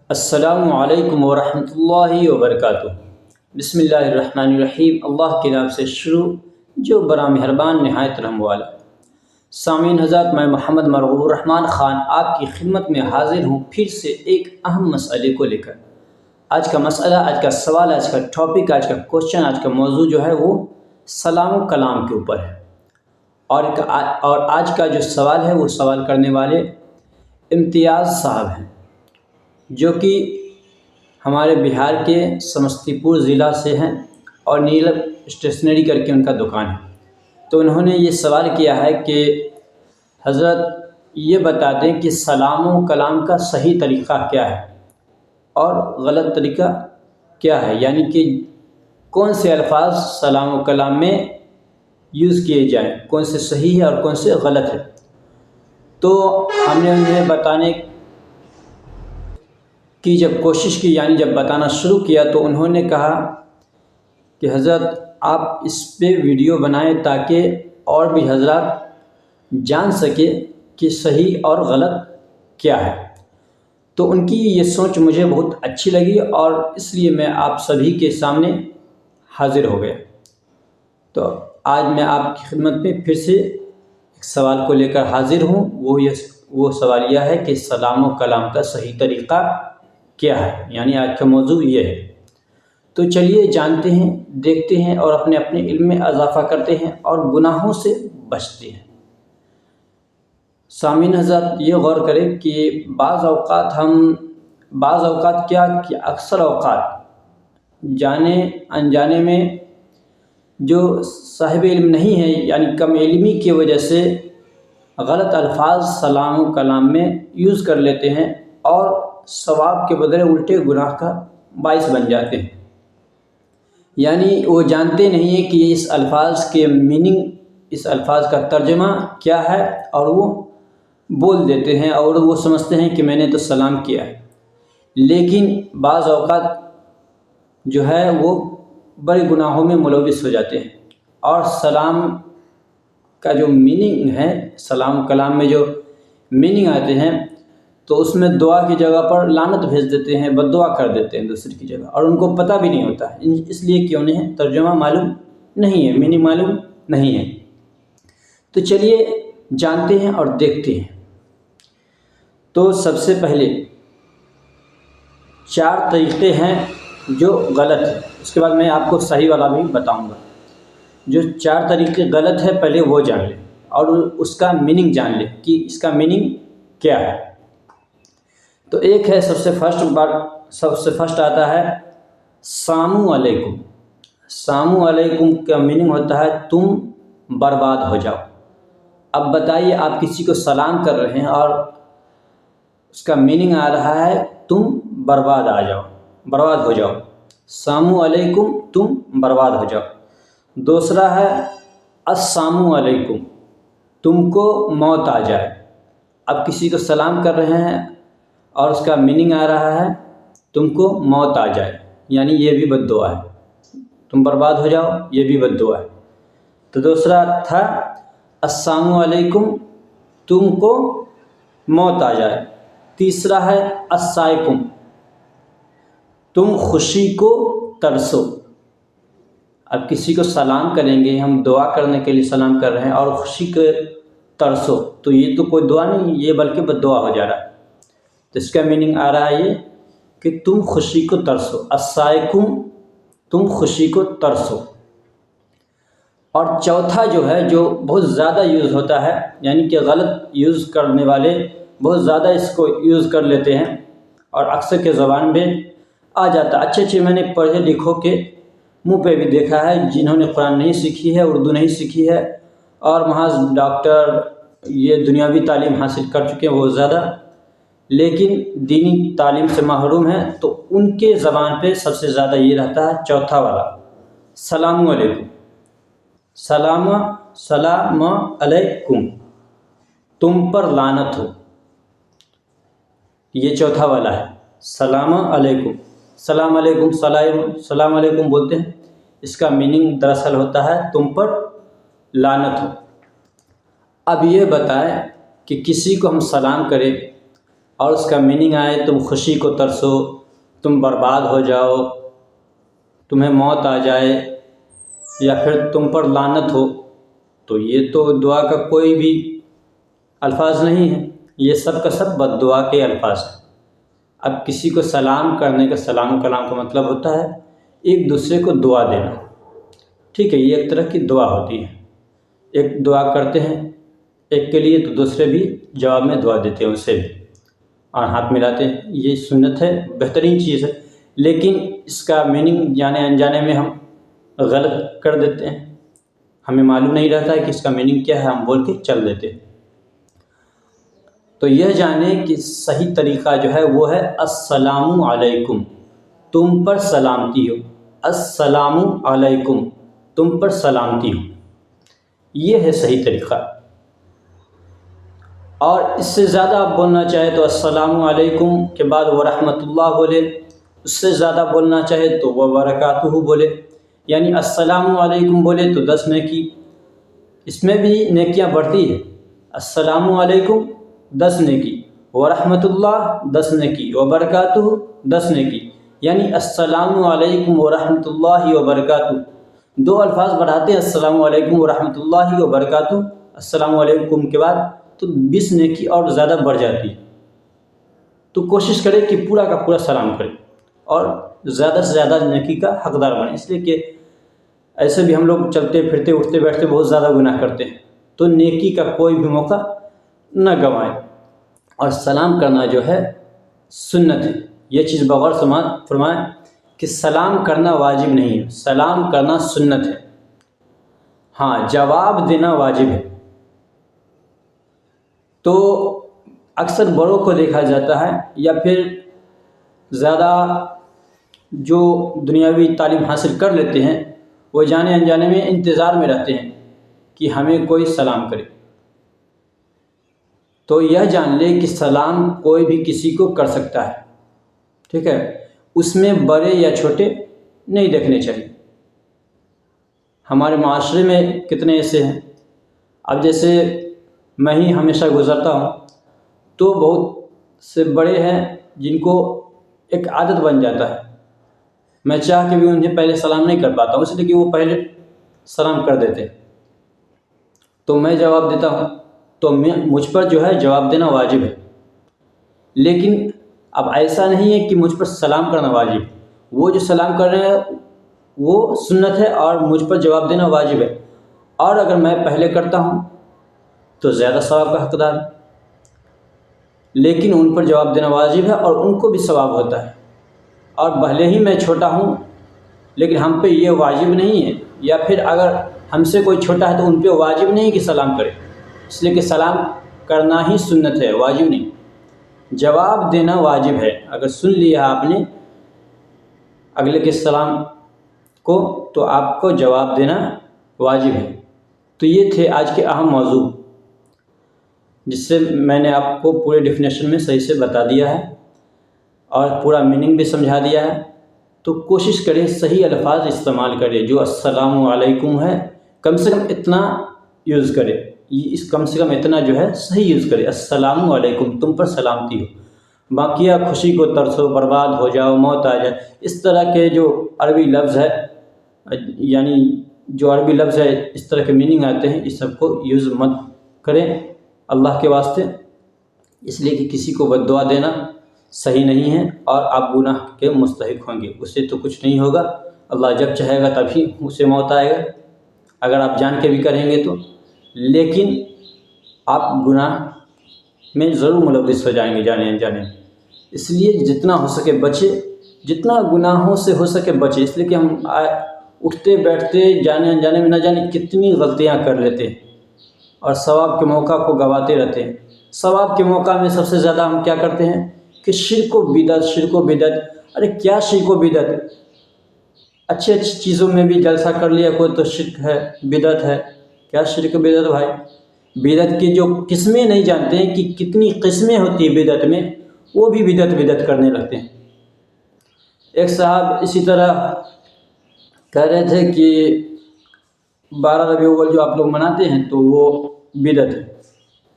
السلام علیکم ورحمۃ اللہ وبرکاتہ۔ بسم اللہ الرحمن الرحیم۔ اللہ کے نام سے شروع جو بڑا مہربان نہایت رحم والا۔ سامعین حضرات، میں محمد مرغوب الرحمن خان آپ کی خدمت میں حاضر ہوں پھر سے ایک اہم مسئلے کو لے کر۔ آج کا مسئلہ، آج کا سوال، آج کا ٹاپک، آج کا کوشچن، آج کا موضوع جو ہے وہ سلام و کلام کے اوپر ہے۔ اور آج کا جو سوال ہے وہ سوال کرنے والے امتیاز صاحب ہیں، جو کہ ہمارے بہار کے سمستی پور ضلع سے ہیں اور نیلم اسٹیشنری کر کے ان کا دکان ہے۔ تو انہوں نے یہ سوال کیا ہے کہ حضرت یہ بتا دیں کہ سلام و کلام کا صحیح طریقہ کیا ہے اور غلط طریقہ کیا ہے، یعنی کہ کون سے الفاظ سلام و کلام میں یوز کیے جائیں، کون سے صحیح ہے اور کون سے غلط ہے۔ تو ہم نے انہیں بتانے کی جب کوشش کی، یعنی جب بتانا شروع کیا، تو انہوں نے کہا کہ حضرت آپ اس پہ ویڈیو بنائیں تاکہ اور بھی حضرات جان سکے کہ صحیح اور غلط کیا ہے۔ تو ان کی یہ سوچ مجھے بہت اچھی لگی اور اس لیے میں آپ سبھی کے سامنے حاضر ہو گیا۔ تو آج میں آپ کی خدمت میں پھر سے ایک سوال کو لے کر حاضر ہوں۔ وہ سوال یہ ہے کہ سلام و کلام کا صحیح طریقہ کیا ہے، یعنی آج کا موضوع یہ ہے۔ تو چلیے جانتے ہیں، دیکھتے ہیں اور اپنے علم میں اضافہ کرتے ہیں اور گناہوں سے بچتے ہیں۔ سامعین حضرات، یہ غور کریں کہ بعض اوقات کیا کہ اکثر اوقات جانے انجانے میں جو صاحب علم نہیں ہے، یعنی کم علمی کی وجہ سے غلط الفاظ سلام و کلام میں یوز کر لیتے ہیں اور ثواب کے بدلے الٹے گناہ کا باعث بن جاتے ہیں۔ یعنی وہ جانتے نہیں ہیں کہ اس الفاظ کے میننگ، اس الفاظ کا ترجمہ کیا ہے، اور وہ بول دیتے ہیں اور وہ سمجھتے ہیں کہ میں نے تو سلام کیا ہے، لیکن بعض اوقات جو ہے وہ بڑے گناہوں میں ملوث ہو جاتے ہیں۔ اور سلام کا جو میننگ ہے، سلام کلام میں جو میننگ آتے ہیں، تو اس میں دعا کی جگہ پر لعنت بھیج دیتے ہیں، بد دعا کر دیتے ہیں دوسرے کی جگہ، اور ان کو پتہ بھی نہیں ہوتا ہے، اس لیے کہ انہیں ترجمہ معلوم نہیں ہے، میننگ معلوم نہیں ہے۔ تو چلیے جانتے ہیں اور دیکھتے ہیں۔ تو سب سے پہلے 4 طریقے ہیں جو غلط ہیں، اس کے بعد میں آپ کو صحیح والا بھی بتاؤں گا۔ جو 4 طریقے غلط ہے پہلے وہ جان لیں اور اس کا میننگ جان لیں کہ اس کا میننگ کیا ہے۔ تو ایک ہے، سب سے فرسٹ آتا ہے سامو علیکم۔ سامو علیکم کا میننگ ہوتا ہے تم برباد ہو جاؤ۔ اب بتائیے، آپ کسی کو سلام کر رہے ہیں اور اس کا میننگ آ رہا ہے تم برباد ہو جاؤ۔ سامو علیکم، تم برباد ہو جاؤ۔ دوسرا ہے السلام علیکم، تم کو موت آ جائے۔ اب کسی کو سلام کر رہے ہیں اور اس کا میننگ آ رہا ہے تم کو موت آ جائے، یعنی یہ بھی بد دعا ہے، تم برباد ہو جاؤ، یہ بھی بد دعا ہے۔ تو دوسرا تھا السلام علیکم، تم کو موت آ جائے۔ تیسرا ہے السائکم، تم خوشی کو ترسو۔ اب کسی کو سلام کریں گے، ہم دعا کرنے کے لیے سلام کر رہے ہیں اور خوشی کے ترسو، تو یہ تو کوئی دعا نہیں، یہ بلکہ بد دعا ہو جا رہا ہے۔ تو اس کا میننگ آ رہا ہے یہ کہ تم خوشی کو ترسو، السائکم، تم خوشی کو ترسو۔ اور چوتھا جو ہے، جو بہت زیادہ یوز ہوتا ہے، یعنی کہ غلط یوز کرنے والے بہت زیادہ اس کو یوز کر لیتے ہیں اور اکثر کے زبان میں آ جاتا ہے۔ اچھے میں نے پڑھے لکھوں کے منہ پہ بھی دیکھا ہے، جنہوں نے قرآن نہیں سیکھی ہے، اردو نہیں سیکھی ہے اور محض ڈاکٹر، یہ دنیاوی تعلیم حاصل کر چکے ہیں وہ زیادہ، لیکن دینی تعلیم سے محروم ہیں، تو ان کے زبان پہ سب سے زیادہ یہ رہتا ہے چوتھا والا، سلام علیکم۔ سلام علیکم، تم پر لعنت ہو، یہ چوتھا والا ہے، سلام علیکم۔ سلام علیکم بولتے ہیں، اس کا میننگ دراصل ہوتا ہے تم پر لعنت ہو۔ اب یہ بتائیں کہ کسی کو ہم سلام کریں اور اس کا میننگ آئے تم خوشی کو ترسو، تم برباد ہو جاؤ، تمہیں موت آ جائے، یا پھر تم پر لعنت ہو، تو یہ تو دعا کا کوئی بھی الفاظ نہیں ہے، یہ سب کا سب بد دعا کے الفاظ ہیں۔ اب کسی کو سلام کرنے کا، سلام کلام کا مطلب ہوتا ہے ایک دوسرے کو دعا دینا، ٹھیک ہے، یہ ایک طرح کی دعا ہوتی ہے، ایک دعا کرتے ہیں ایک کے لیے تو دوسرے بھی جواب میں دعا دیتے ہیں اسے بھی، اور ہاتھ ملاتے ہیں، یہ سنت ہے، بہترین چیز ہے۔ لیکن اس کا میننگ جانے انجانے میں ہم غلط کر دیتے ہیں، ہمیں معلوم نہیں رہتا ہے کہ اس کا میننگ کیا ہے، ہم بول کے چل دیتے ہیں۔ تو یہ جانیں کہ صحیح طریقہ جو ہے وہ ہے السلام علیکم، تم پر سلامتی ہو، السلام علیکم، تم پر سلامتی ہو، یہ ہے صحیح طریقہ۔ اور اس سے زیادہ آپ بولنا چاہے تو السلام علیکم کے بعد ورحمۃ اللہ بولے، اس سے زیادہ بولنا چاہے تو وبرکاتہ بولے، یعنی السلام علیکم بولے تو 10 نیکی، اس میں بھی نیکیاں بڑھتی ہے، السلام علیکم 10 نیکی، ورحمۃ اللہ 10 نیکی، وبرکاتہ 10 نیکی، یعنی السلام علیکم ورحمۃ اللہ وبرکاتہ، 2 الفاظ بڑھاتے ہیں السلام علیکم ورحمۃ اللہ وبرکاتہ، السلام علیکم کے بعد، تو 20 نیکی اور زیادہ بڑھ جاتی ہے۔ تو کوشش کرے کہ پورا کا پورا سلام کرے اور زیادہ سے زیادہ نیکی کا حقدار بنے، اس لیے کہ ایسے بھی ہم لوگ چلتے پھرتے اٹھتے بیٹھتے بہت زیادہ گناہ کرتے ہیں، تو نیکی کا کوئی بھی موقع نہ گنوائیں۔ اور سلام کرنا جو ہے سنت ہے، یہ چیز بغور سماعت فرمائیں کہ سلام کرنا واجب نہیں ہے، سلام کرنا سنت ہے، ہاں جواب دینا واجب ہے۔ تو اکثر بڑوں کو دیکھا جاتا ہے یا پھر زیادہ جو دنیاوی تعلیم حاصل کر لیتے ہیں وہ جانے انجانے میں انتظار میں رہتے ہیں کہ ہمیں کوئی سلام کرے۔ تو یہ جان لے کہ سلام کوئی بھی کسی کو کر سکتا ہے، ٹھیک ہے، اس میں بڑے یا چھوٹے نہیں دیکھنے چاہیے۔ ہمارے معاشرے میں کتنے ایسے ہیں، اب جیسے میں ہی ہمیشہ گزرتا ہوں تو بہت سے بڑے ہیں جن کو ایک عادت بن جاتا ہے، میں چاہ کے بھی انہیں پہلے سلام نہیں کر پاتا ہوں، اس لیے کہ وہ پہلے سلام کر دیتے ہیں، تو میں جواب دیتا ہوں، تو مجھ پر جو ہے جواب دینا واجب ہے۔ لیکن اب ایسا نہیں ہے کہ مجھ پر سلام کرنا واجب ہے، وہ جو سلام کر رہے ہیں وہ سنت ہے اور مجھ پر جواب دینا واجب ہے، اور اگر میں پہلے کرتا ہوں تو زیادہ ثواب کا حقدار ہے، لیکن ان پر جواب دینا واجب ہے اور ان کو بھی ثواب ہوتا ہے، اور بھلے ہی میں چھوٹا ہوں لیکن ہم پہ یہ واجب نہیں ہے، یا پھر اگر ہم سے کوئی چھوٹا ہے تو ان پہ واجب نہیں کہ سلام کرے، اس لیے کہ سلام کرنا ہی سنت ہے، واجب نہیں، جواب دینا واجب ہے۔ اگر سن لیا آپ نے اگلے کے سلام کو تو آپ کو جواب دینا واجب ہے۔ تو یہ تھے آج کے اہم موضوع، جس سے میں نے آپ کو پورے ڈیفینیشن میں صحیح سے بتا دیا ہے اور پورا میننگ بھی سمجھا دیا ہے۔ تو کوشش کریں صحیح الفاظ استعمال کریں، جو السلام علیکم ہے کم سے کم اتنا یوز کرے، اس کم سے کم اتنا جو ہے صحیح یوز کرے، السلام علیکم، تم پر سلامتی ہو، باقیہ خوشی کو ترسو، برباد ہو جاؤ، موت آ جائے، اس طرح کے جو عربی لفظ ہے، یعنی جو عربی لفظ ہے اس طرح کے میننگ آتے ہیں، اس سب کو یوز مت کریں اللہ کے واسطے، اس لیے کہ کسی کو بد دعا دینا صحیح نہیں ہے اور آپ گناہ کے مستحق ہوں گے، اس سے تو کچھ نہیں ہوگا، اللہ جب چاہے گا تبھی اسے موت آئے گا اگر آپ جان کے بھی کریں گے تو، لیکن آپ گناہ میں ضرور ملوث ہو جائیں گے جانے انجانے میں، اس لیے جتنا ہو سکے بچے، جتنا گناہوں سے ہو سکے بچے، اس لیے کہ ہم اٹھتے بیٹھتے جانے انجانے میں نہ جانے کتنی غلطیاں کر لیتے ہیں اور ثواب کے موقع کو گواتے رہتے ہیں۔ ثواب کے موقع میں سب سے زیادہ ہم کیا کرتے ہیں کہ شرک و بدعت، شرک و بدعت، ارے کیا شرک و بدعت، اچھی اچھی چیزوں میں بھی جلسہ کر لیا کوئی تو شرک ہے، بدعت ہے، کیا شرک و بدعت بھائی؟ بدعت کی جو قسمیں نہیں جانتے ہیں کہ کتنی قسمیں ہوتی ہیں بدعت میں، وہ بھی بدعت کرنے لگتے ہیں۔ ایک صاحب اسی طرح کہہ رہے تھے کہ 12 ربیع الاول جو آپ لوگ مناتے ہیں تو وہ بدعت ہے،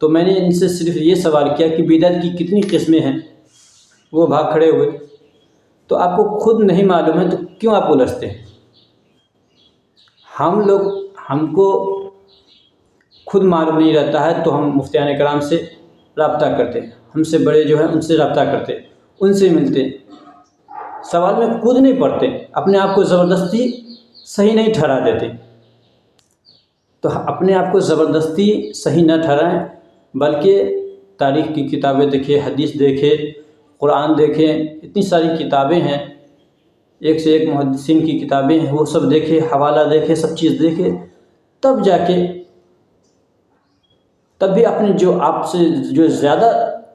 تو میں نے ان سے صرف یہ سوال کیا کہ بدعت کی کتنی قسمیں ہیں، وہ بھاگ کھڑے ہوئے۔ تو آپ کو خود نہیں معلوم ہے تو کیوں آپ الجھتے ہیں؟ ہم کو خود معلوم نہیں رہتا ہے تو ہم مفتیان کرام سے رابطہ کرتے ہیں، ہم سے بڑے جو ہیں ان سے رابطہ کرتے ہیں، ان سے ملتے ہیں۔ سوال میں خود نہیں پڑھتے، اپنے آپ کو زبردستی صحیح نہیں ٹھہرا دیتے۔ تو اپنے آپ کو زبردستی صحیح نہ ٹھہرائیں، بلکہ تاریخ کی کتابیں دیکھیں، حدیث دیکھیں، قرآن دیکھیں، اتنی ساری کتابیں ہیں، ایک سے ایک محدثین کی کتابیں ہیں، وہ سب دیکھیں، حوالہ دیکھیں، سب چیز دیکھیں، تب جا کے تب بھی اپنے جو آپ سے جو زیادہ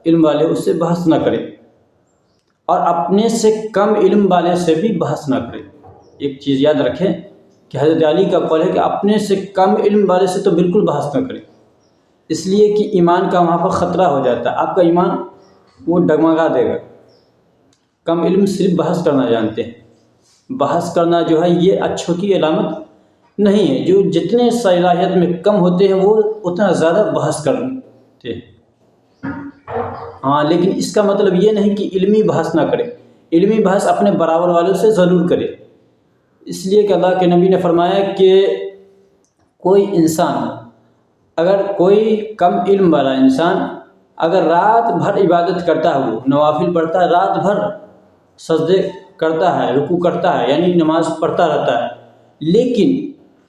علم والے اس سے بحث نہ کریں، اور اپنے سے کم علم والے سے بھی بحث نہ کریں۔ ایک چیز یاد رکھیں کہ حضرت علی کا قول ہے کہ اپنے سے کم علم والے سے تو بالکل بحث نہ کریں، اس لیے کہ ایمان کا وہاں پر خطرہ ہو جاتا ہے، آپ کا ایمان وہ ڈگمگا دے گا۔ کم علم صرف بحث کرنا جانتے ہیں، بحث کرنا جو ہے یہ اچھوں کی علامت نہیں ہے۔ جو جتنے صلاحیت میں کم ہوتے ہیں وہ اتنا زیادہ بحث کرتے ہیں۔ ہاں، لیکن اس کا مطلب یہ نہیں کہ علمی بحث نہ کرے، علمی بحث اپنے برابر والوں سے ضرور کرے، اس لیے کہ اللہ کے نبی نے فرمایا کہ کوئی انسان کوئی کم علم والا انسان اگر رات بھر عبادت کرتا ہے، وہ نوافل پڑھتا ہے، رات بھر سجدے کرتا ہے، رکوع کرتا ہے، یعنی نماز پڑھتا رہتا ہے، لیکن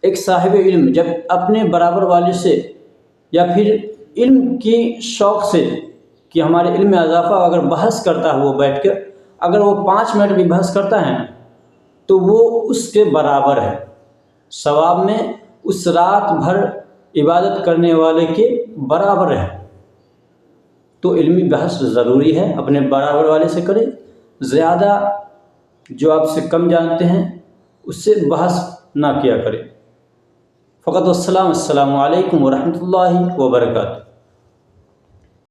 ایک صاحب علم جب اپنے برابر والے سے یا پھر علم کی شوق سے کہ ہمارے علم میں اضافہ اگر بحث کرتا ہے، وہ بیٹھ کر اگر وہ 5 منٹ بھی بحث کرتا ہے تو وہ اس کے برابر ہے، ثواب میں اس رات بھر عبادت کرنے والے کے برابر ہے۔ تو علمی بحث ضروری ہے، اپنے برابر والے سے کرے، زیادہ جو آپ سے کم جانتے ہیں اس سے بحث نہ کیا کرے۔ فقط السلام علیکم ورحمۃ اللہ وبرکاتہ۔